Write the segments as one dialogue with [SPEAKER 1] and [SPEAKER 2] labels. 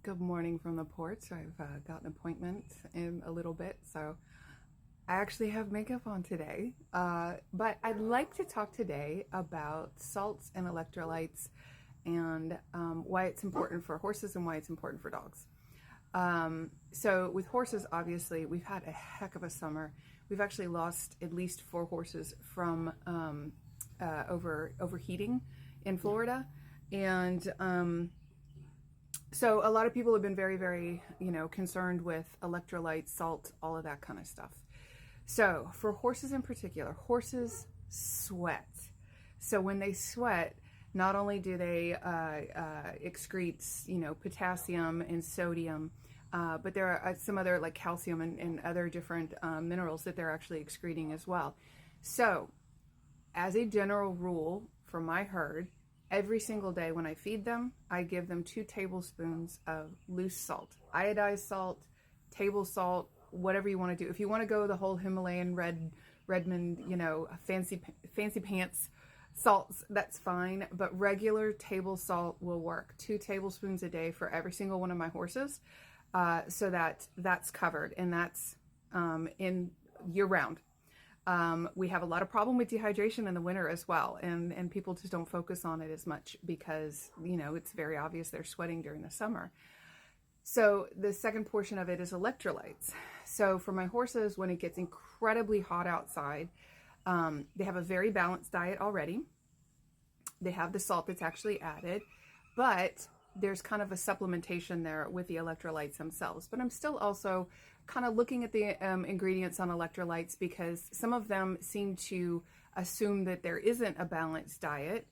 [SPEAKER 1] Good morning from the porch. I've got an appointment in a little bit, so I actually have makeup on today. But I'd like to talk today about salts and electrolytes and why it's important for horses and why it's important for dogs. So with horses, obviously, we've had a heck of a summer. We've actually lost at least 4 horses from overheating in Florida, and so a lot of people have been very, very, concerned with electrolytes, salt, all of that kind of stuff. So for horses in particular, horses sweat. So when they sweat, not only do they excrete, potassium and sodium, but there are some other like calcium and other different minerals that they're actually excreting as well. So as a general rule for my herd, every single day when I feed them, I give them 2 tablespoons of loose salt, iodized salt, table salt, whatever you want to do. If you want to go the whole Himalayan Redmond, fancy pants salts, that's fine. But regular table salt will work. 2 tablespoons a day for every single one of my horses, so that's covered, and that's in year round. We have a lot of problem with dehydration in the winter as well, and people just don't focus on it as much because, it's very obvious they're sweating during the summer. So the second portion of it is electrolytes. So for my horses, when it gets incredibly hot outside, they have a very balanced diet already. They have the salt that's actually added, but there's kind of a supplementation there with the electrolytes themselves. But I'm still also kind of looking at the ingredients on electrolytes because some of them seem to assume that there isn't a balanced diet.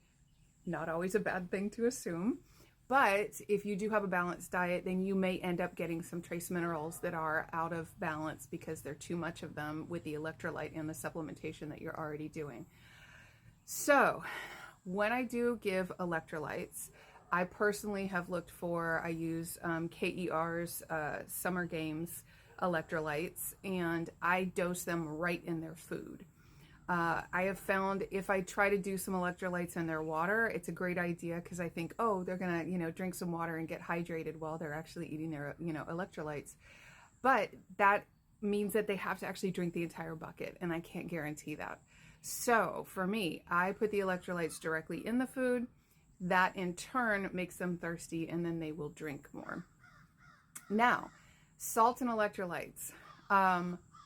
[SPEAKER 1] Not always a bad thing to assume. But if you do have a balanced diet, then you may end up getting some trace minerals that are out of balance because there's too much of them with the electrolyte and the supplementation that you're already doing. So when I do give electrolytes, I personally have looked for, I use KER's Summer Games electrolytes, and I dose them right in their food. I have found if I try to do some electrolytes in their water, it's a great idea because I think, oh, they're gonna, drink some water and get hydrated while they're actually eating their, electrolytes. But that means that they have to actually drink the entire bucket, and I can't guarantee that. So for me, I put the electrolytes directly in the food. That in turn makes them thirsty, and then they will drink more. Now, salt and electrolytes,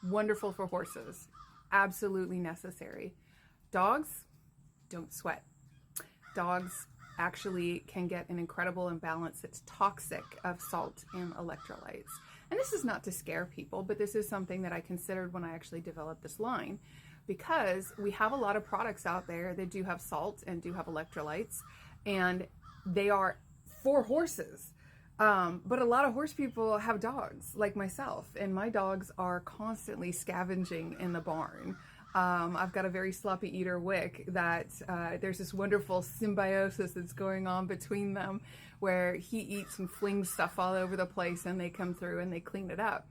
[SPEAKER 1] wonderful for horses, absolutely necessary. Dogs don't sweat. Dogs actually can get an incredible imbalance that's toxic of salt and electrolytes. And this is not to scare people, but this is something that I considered when I actually developed this line, because we have a lot of products out there that do have salt and do have electrolytes, and they are for horses. But a lot of horse people have dogs like myself, and my dogs are constantly scavenging in the barn. I've got a very sloppy eater Wick that there's this wonderful symbiosis that's going on between them where he eats and flings stuff all over the place, and they come through and they clean it up.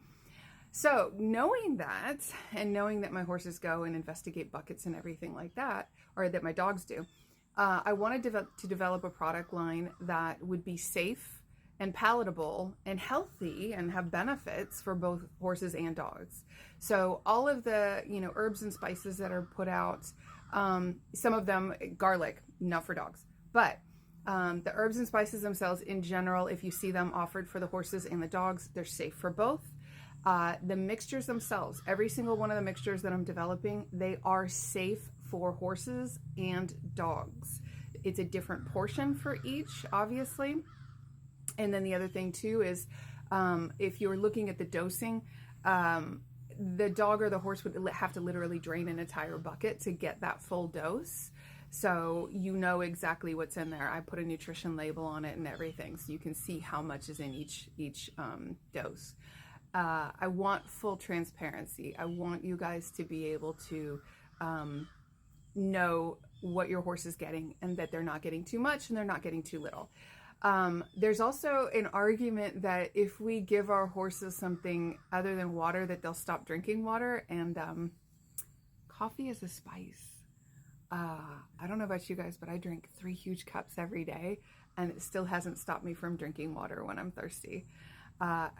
[SPEAKER 1] So knowing that, and knowing that my horses go and investigate buckets and everything like that, or that my dogs do, I wanted to develop a product line that would be safe and palatable and healthy and have benefits for both horses and dogs. So all of the, herbs and spices that are put out, some of them, garlic, not for dogs, but the herbs and spices themselves in general, if you see them offered for the horses and the dogs, they're safe for both. The mixtures themselves, every single one of the mixtures that I'm developing, they are safe for horses and dogs. It's a different portion for each, obviously. And then the other thing too is, if you're looking at the dosing, the dog or the horse would have to literally drain an entire bucket to get that full dose. So you know exactly what's in there. I put a nutrition label on it and everything, so you can see how much is in each dose. I want full transparency. I want you guys to be able to know what your horse is getting, and that they're not getting too much and they're not getting too little. There's also an argument that if we give our horses something other than water, that they'll stop drinking water, and coffee is a spice. I don't know about you guys, but I drink 3 huge cups every day, and it still hasn't stopped me from drinking water when I'm thirsty.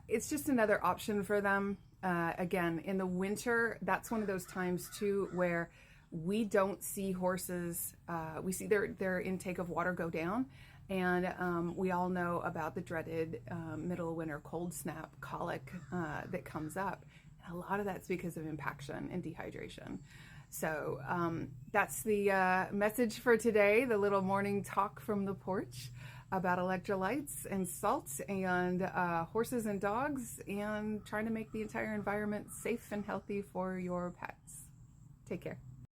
[SPEAKER 1] It's just another option for them. Again, in the winter, that's one of those times too where we don't see horses, we see their intake of water go down. And we all know about the dreaded middle of winter cold snap colic that comes up. And a lot of that's because of impaction and dehydration. So that's the message for today, the little morning talk from the porch about electrolytes and salts and horses and dogs, and trying to make the entire environment safe and healthy for your pets. Take care.